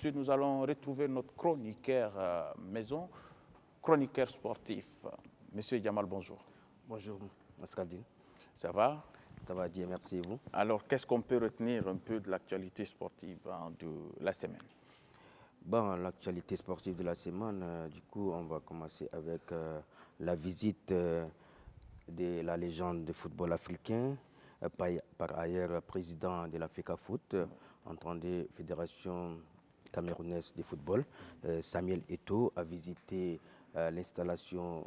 suite, nous allons retrouver notre chroniqueur maison, chroniqueur sportif. Monsieur Jamal, bonjour. Bonjour, Mascaldine. Ça va? Ça va, Dieu merci, et vous? Alors, qu'est-ce qu'on peut retenir un peu de l'actualité sportive de la semaine? Bon, l'actualité sportive de la semaine, du coup, on va commencer avec la visite de la légende du football africain, par ailleurs président de la FECAFOOT, entendez Fédération camerounaise de football. Samuel Eto'o a visité l'installation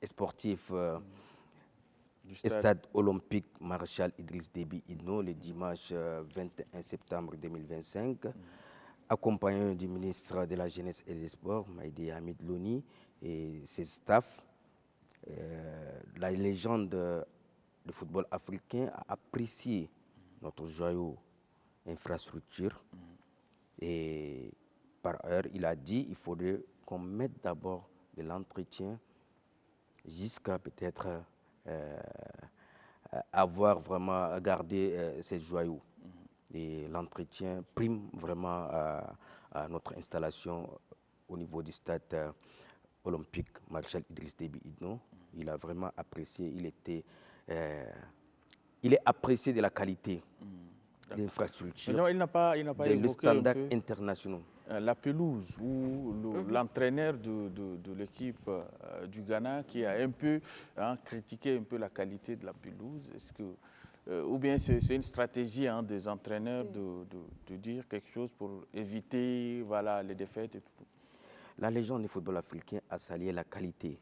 sportive du stade olympique Marshal Idriss Déby Itno le dimanche 21 septembre 2025, accompagné du ministre de la Jeunesse et des Sports, Maïdi Hamid Loni, et ses staffs. La légende du football africain a apprécié notre joyeux infrastructure. Et par ailleurs, il a dit qu'il faudrait qu'on mette d'abord de l'entretien jusqu'à peut-être avoir vraiment gardé ces joyaux. Et l'entretien prime vraiment à notre installation au niveau du stade olympique Marshal Idriss Déby Itno. Il a vraiment apprécié, il est apprécié de la qualité de l'infrastructure, Il n'a pas le standard international. La pelouse ou l'entraîneur de l'équipe du Ghana qui a un peu critiqué un peu la qualité de la pelouse. Est-ce que, ou bien c'est une stratégie des entraîneurs de dire quelque chose pour éviter les défaites et tout? La légende du football africain a salué la qualité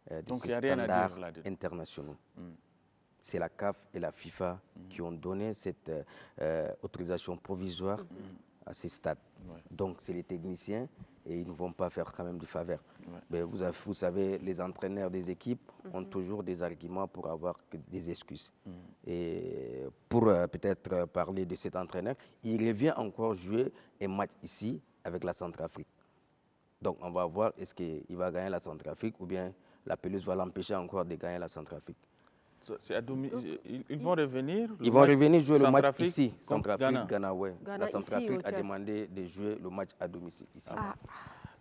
de Donc, ces il n'y a rien à standards dire internationaux. C'est la CAF et la FIFA qui ont donné cette autorisation provisoire à ces stades. Donc, c'est les techniciens et ils ne vont pas faire quand même du faveur. Mais vous savez, les entraîneurs des équipes ont toujours des arguments pour avoir des excuses. Et pour peut-être parler de cet entraîneur, il revient encore jouer un match ici avec la Centrafrique. Donc, on va voir est-ce qu'il va gagner la Centrafrique ou bien la pelouse va l'empêcher encore de gagner la Centrafrique. Ils vont revenir. Ils vont revenir jouer le match ici. Centrafrique, Ghana, ouais. La Centrafrique a demandé de jouer le match à domicile ici.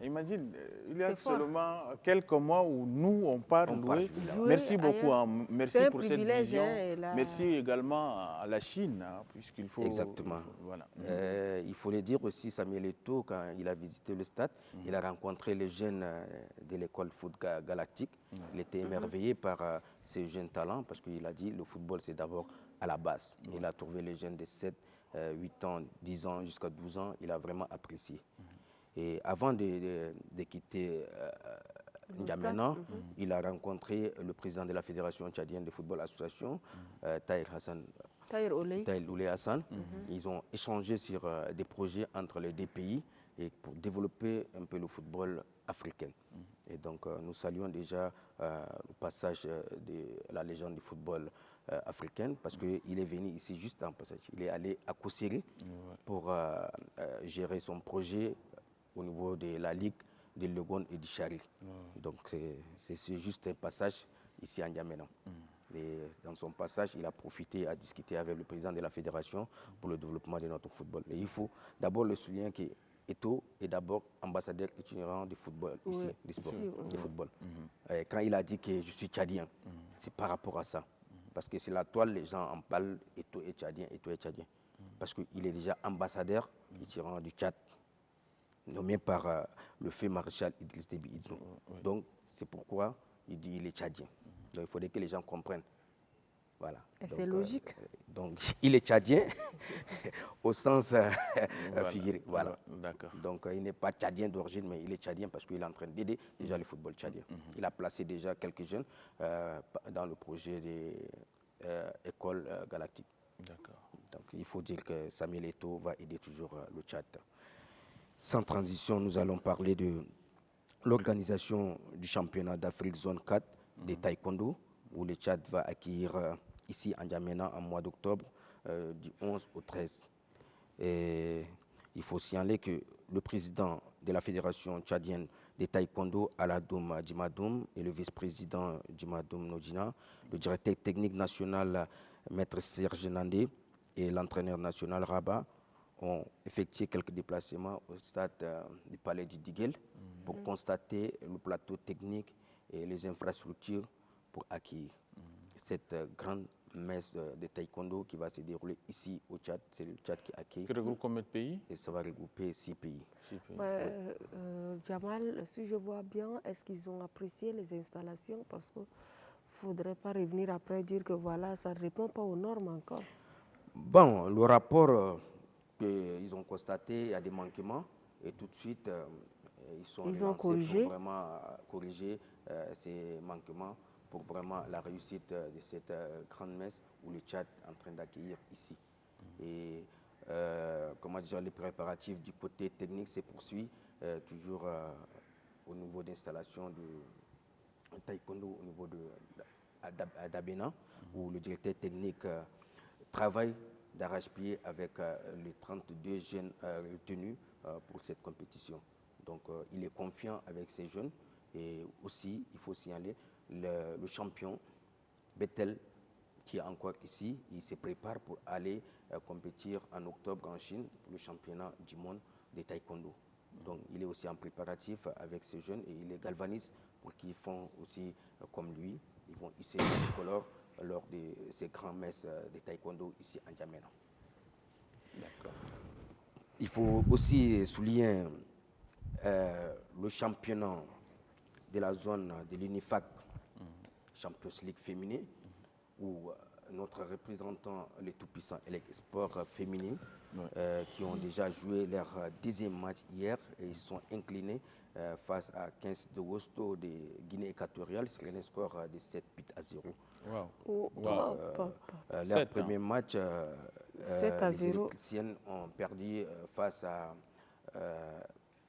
Imagine, il y a seulement quelques mois où nous, on part louer. Merci beaucoup. Merci pour cette vision. Merci également à la Chine, puisqu'il faut... Exactement. Il faut le dire aussi, Samuel Eto'o, quand il a visité le stade, il a rencontré les jeunes de l'école foot galactique. Il était émerveillé par ces jeunes talents parce qu'il a dit le football, c'est d'abord à la base. Il a trouvé les jeunes de 7, 8 ans, 10 ans, jusqu'à 12 ans. Il a vraiment apprécié. Et avant de quitter N'Djamena, il a rencontré le président de la Fédération tchadienne de football association, Tahir Oulé Hassan. Ils ont échangé sur des projets entre les deux pays et pour développer un peu le football africain. Et donc nous saluons déjà le passage de la légende du football africain parce qu'il est venu ici juste en passage. Il est allé à Koussiri pour gérer son projet au niveau de la Ligue de Legon et du Chari. Donc c'est juste un passage ici à N'Djamena. Et dans son passage, il a profité à discuter avec le président de la fédération pour le développement de notre football. Et il faut d'abord le souligner qu'Eto'o est d'abord ambassadeur itinérant du football ici, du sport, du football. Quand il a dit que je suis tchadien, c'est par rapport à ça. Parce que c'est la toile, les gens en parlent, Eto'o est tchadien, Eto'o est tchadien. Parce qu'il est déjà ambassadeur itinérant du Tchad, nommé par le feu maréchal Idriss Déby Itno. Donc, c'est pourquoi il dit qu'il est tchadien. Donc, il faudrait que les gens comprennent. Voilà. Et c'est logique. Donc, il est tchadien au sens figuré. Voilà. Donc, il n'est pas tchadien d'origine, mais il est tchadien parce qu'il est en train d'aider déjà le football tchadien. Il a placé déjà quelques jeunes dans le projet de l'école galactique. Donc, il faut dire que Samuel Eto'o va aider toujours le Tchad. Sans transition, nous allons parler de l'organisation du championnat d'Afrique zone 4 de taekwondo, où le Tchad va accueillir ici à N'Djamena en mois d'octobre, du 11 au 13. Et il faut signaler que le président de la fédération tchadienne de taekwondo, Aladoum Djimadoum, et le vice-président Djimadoum Nodjina, le directeur technique national, maître Serge Nandé, et l'entraîneur national Rabat, ont effectué quelques déplacements au stade du Palais du Diguel pour constater le plateau technique et les infrastructures pour accueillir cette grande messe de taekwondo qui va se dérouler ici au Tchad. C'est le Tchad qui accueille. Qui regroupe combien de pays? Et ça va regrouper 6 pays. Jamal, si je vois bien, est-ce qu'ils ont apprécié les installations? Parce qu'il ne faudrait pas revenir après dire que voilà, ça ne répond pas aux normes encore. Bon, le rapport qu'ils ont constaté, il y a des manquements et tout de suite, ils ont corrigé pour vraiment corriger ces manquements pour vraiment la réussite de cette grande messe où le Tchad est en train d'accueillir ici. Et comment dire, les préparatifs du côté technique se poursuivent toujours au niveau d'installation du taekwondo au niveau d'Abena, où le directeur technique travaille d'arrache-pied avec les 32 jeunes retenus pour cette compétition. Donc il est confiant avec ces jeunes et aussi, il faut signaler, le champion Bethel qui est encore ici, il se prépare pour aller compétir en octobre en Chine pour le championnat du monde de taekwondo. Donc il est aussi en préparatif avec ces jeunes et il les galvanise pour qu'ils font aussi comme lui. Ils vont hisser le tricolore lors de ces grands messes de taekwondo ici en N'Djamena. Il faut aussi souligner le championnat de la zone de l'UNIFAC, Champions League féminin, où notre représentant, les tout-puissants Elec Sport féminin, qui ont déjà joué leur deuxième match hier et ils sont inclinés face à 15 de Wosto de Guinée équatoriale sur un score de 7 buts à 0. Leur premier match, les électriciennes ont perdu face à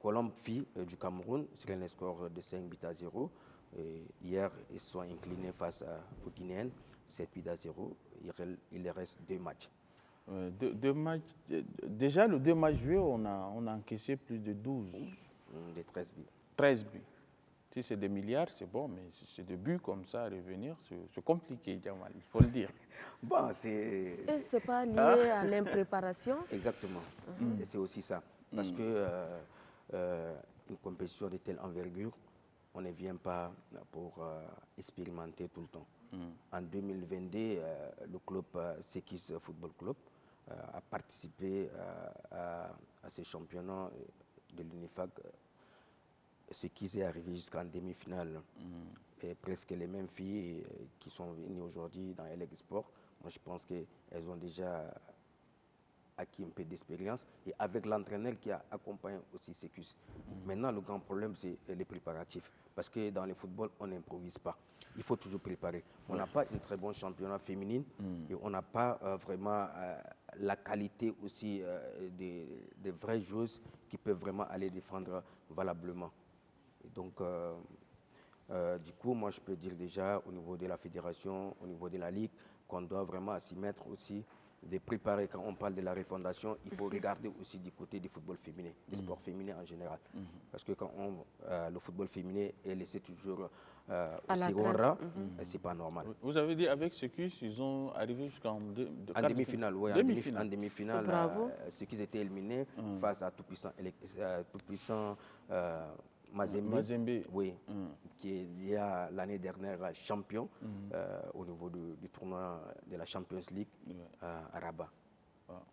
Colombe Phi du Cameroun sur un score de 5 buts à 0. Et hier, ils sont inclinés face aux Guinéennes, 7 buts à 0. Il leur reste 2 matchs. Deux matchs. Déjà, les 2 matchs joués, on a encaissé plus de 12. De 13 buts. 13 buts. Si c'est des milliards, c'est bon, mais si c'est des buts comme ça à revenir, c'est compliqué, Jamal, il faut le dire. Bon, c'est pas lié à l'impréparation? Exactement. Et c'est aussi ça. Parce que une compétition de telle envergure, on ne vient pas pour expérimenter tout le temps. En 2022, le club Sekis Football Club a participé à ces championnats de l'UNIFAC, ce qui est arrivé jusqu'en demi-finale. Et presque les mêmes filles qui sont venues aujourd'hui dans Elec Sport, moi je pense qu'elles ont déjà acquis un peu d'expérience et avec l'entraîneur qui a accompagné aussi Secus. Maintenant, le grand problème, c'est les préparatifs. Parce que dans le football, on n'improvise pas. Il faut toujours préparer. On n'a pas une très bonne championnat féminine et on n'a pas vraiment la qualité aussi des vraies joueuses qui peuvent vraiment aller défendre valablement. Et donc, du coup, moi, je peux dire déjà au niveau de la fédération, au niveau de la ligue, qu'on doit vraiment s'y mettre aussi, de préparer. Quand on parle de la refondation, il faut regarder aussi du côté du football féminin, du sport féminin en général. Parce que quand le football féminin est laissé toujours au second rang, c'est pas normal. Vous avez dit avec Secus, ils ont arrivé jusqu'en demi-finale. Oui, en demi-finale, Secus était éliminé face à tout-puissant Mazembe, oui, qui est il y a l'année dernière champion au niveau du tournoi de la Champions League à Rabat.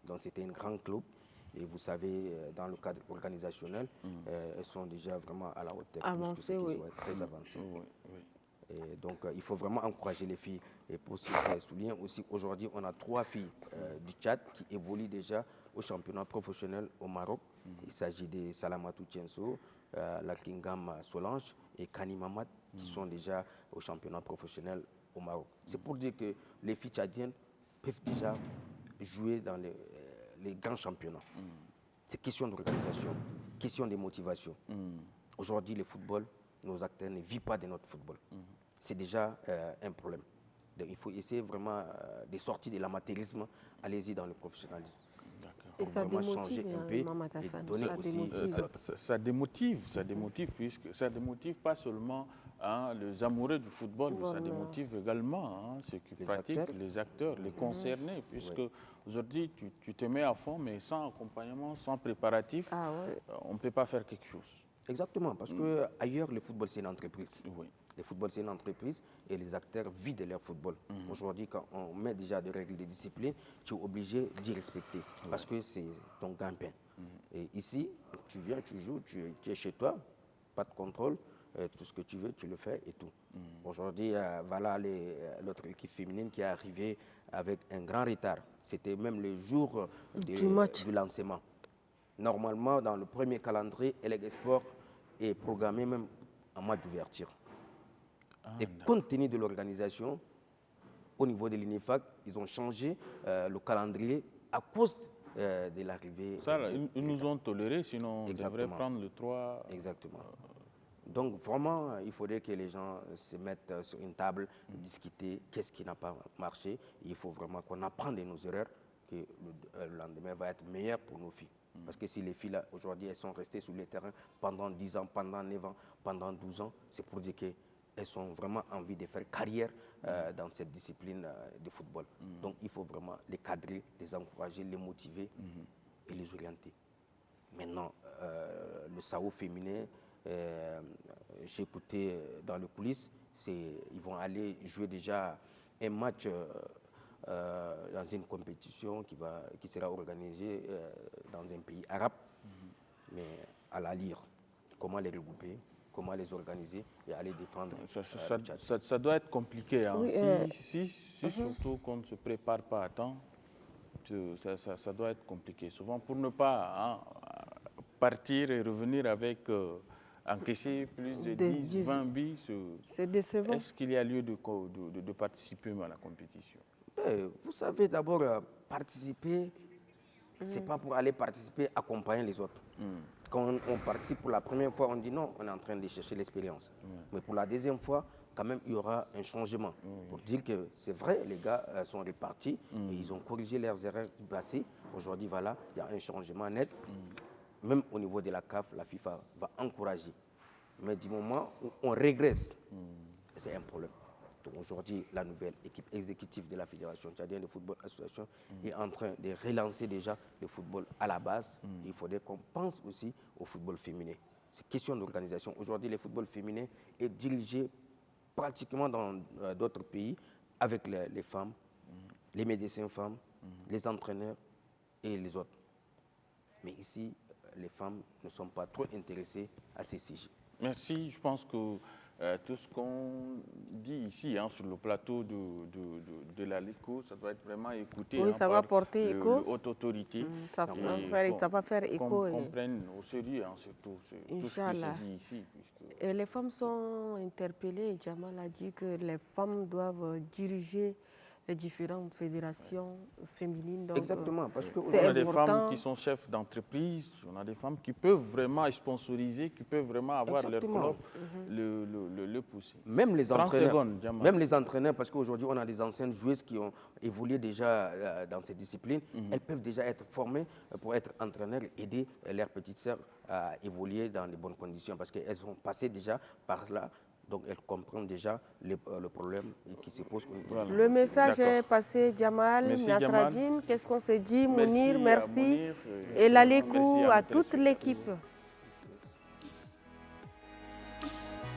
Donc c'était un grand club et vous savez, dans le cadre organisationnel, elles sont déjà vraiment à la hauteur. Avancées, oui. Très avancées. Et donc il faut vraiment encourager les filles. Et pour souligner aussi, aujourd'hui, on a 3 filles du Tchad qui évoluent déjà au championnat professionnel au Maroc. Il s'agit de Salamatou Tienso, la Kingam Solange et Kani Mamad qui sont déjà au championnat professionnel au Maroc. C'est pour dire que les filles tchadiennes peuvent déjà jouer dans les grands championnats. C'est question d'organisation, question de motivation. Aujourd'hui, le football, nos acteurs ne vivent pas de notre football. C'est déjà un problème. Donc, il faut essayer vraiment de sortir de l'amateurisme, allez-y dans le professionnalisme. Et ça démotive, ça démotive, puisque ça démotive pas seulement hein, les amoureux du football, ça démotive également hein, ceux qui pratiquent, les acteurs, les concernés, puisque aujourd'hui, tu te mets à fond, mais sans accompagnement, sans préparatif, on ne peut pas faire quelque chose. Exactement, parce que ailleurs, le football, c'est une entreprise. Oui. Le football, c'est une entreprise et les acteurs vivent de leur football. Aujourd'hui, quand on met déjà des règles de discipline, tu es obligé d'y respecter parce que c'est ton gagne-pain. Et ici, tu viens, tu joues, tu es chez toi, pas de contrôle, tout ce que tu veux, tu le fais et tout. Aujourd'hui, voilà l'autre équipe féminine qui est arrivée avec un grand retard. C'était même le jour du lancement. Normalement, dans le premier calendrier, Eleg Sport est programmé même en match d'ouverture. Et compte tenu de l'organisation, au niveau de l'INIFAC, ils ont changé le calendrier à cause de l'arrivée. Ça, ils nous ont toléré, sinon on devrait prendre le 3. Exactement. Donc vraiment, il faudrait que les gens se mettent sur une table, discuter qu'est-ce qui n'a pas marché. Il faut vraiment qu'on apprenne de nos erreurs, que le lendemain va être meilleur pour nos filles. Parce que si les filles, aujourd'hui, elles sont restées sur le terrain pendant 10 ans, pendant 9 ans, pendant 12 ans, c'est pour dire qu'elles ont vraiment envie de faire carrière dans cette discipline de football. Donc, il faut vraiment les cadrer, les encourager, les motiver et les orienter. Maintenant, le SAO féminin, j'ai écouté dans les coulisses, ils vont aller jouer déjà un match dans une compétition qui sera organisée dans un pays arabe, mais à la lire. Comment les regrouper, comment les organiser et aller défendre. Ça doit être compliqué. Hein. Si surtout qu'on ne se prépare pas à temps, ça doit être compliqué. Souvent, pour ne pas partir et revenir avec encaisser plus de 10, 20 buts, c'est décevant. Est-ce qu'il y a lieu de participer à la compétition? Vous savez, d'abord, participer, ce n'est pas pour aller participer, accompagner les autres. Quand on participe pour la première fois, on dit non, on est en train de chercher l'expérience. Mais pour la deuxième fois, quand même, il y aura un changement. Pour dire que c'est vrai, les gars sont répartis, et ils ont corrigé leurs erreurs du passé. Aujourd'hui, voilà, il y a un changement net. Même au niveau de la CAF, la FIFA va encourager. Mais du moment où on régresse, c'est un problème. Donc aujourd'hui, la nouvelle équipe exécutive de la Fédération tchadienne de football association est en train de relancer déjà le football à la base. Il faudrait qu'on pense aussi au football féminin. C'est question d'organisation. Aujourd'hui, le football féminin est dirigé pratiquement dans d'autres pays avec les femmes, les médecins femmes, les entraîneurs et les autres. Mais ici, les femmes ne sont pas trop intéressées à ces sujets. Merci. Je pense que tout ce qu'on dit ici sur le plateau de la LECO, ça doit être vraiment écouté. Oui, ça va porter écho. Haute autorité. Ça va faire écho. Qu'on comprenne au sérieux, surtout tout ce qui se dit ici. Et les femmes sont interpellées. Jamal a dit que les femmes doivent diriger les différentes fédérations féminines. Donc, exactement, parce que on a des femmes qui sont chefs d'entreprise, on a des femmes qui peuvent vraiment sponsoriser, qui peuvent vraiment avoir leur club, le pousser. Même les entraîneurs, parce qu'aujourd'hui on a des anciennes joueuses qui ont évolué déjà dans ces disciplines, elles peuvent déjà être formées pour être entraîneurs, aider leurs petites sœurs à évoluer dans les bonnes conditions, parce qu'elles sont passées déjà par là. Donc, elles comprennent déjà le problème qui se pose. Le message est passé, Jamal, Nasradine. Qu'est-ce qu'on s'est dit, Mounir, merci. Et la LECO à toute l'équipe.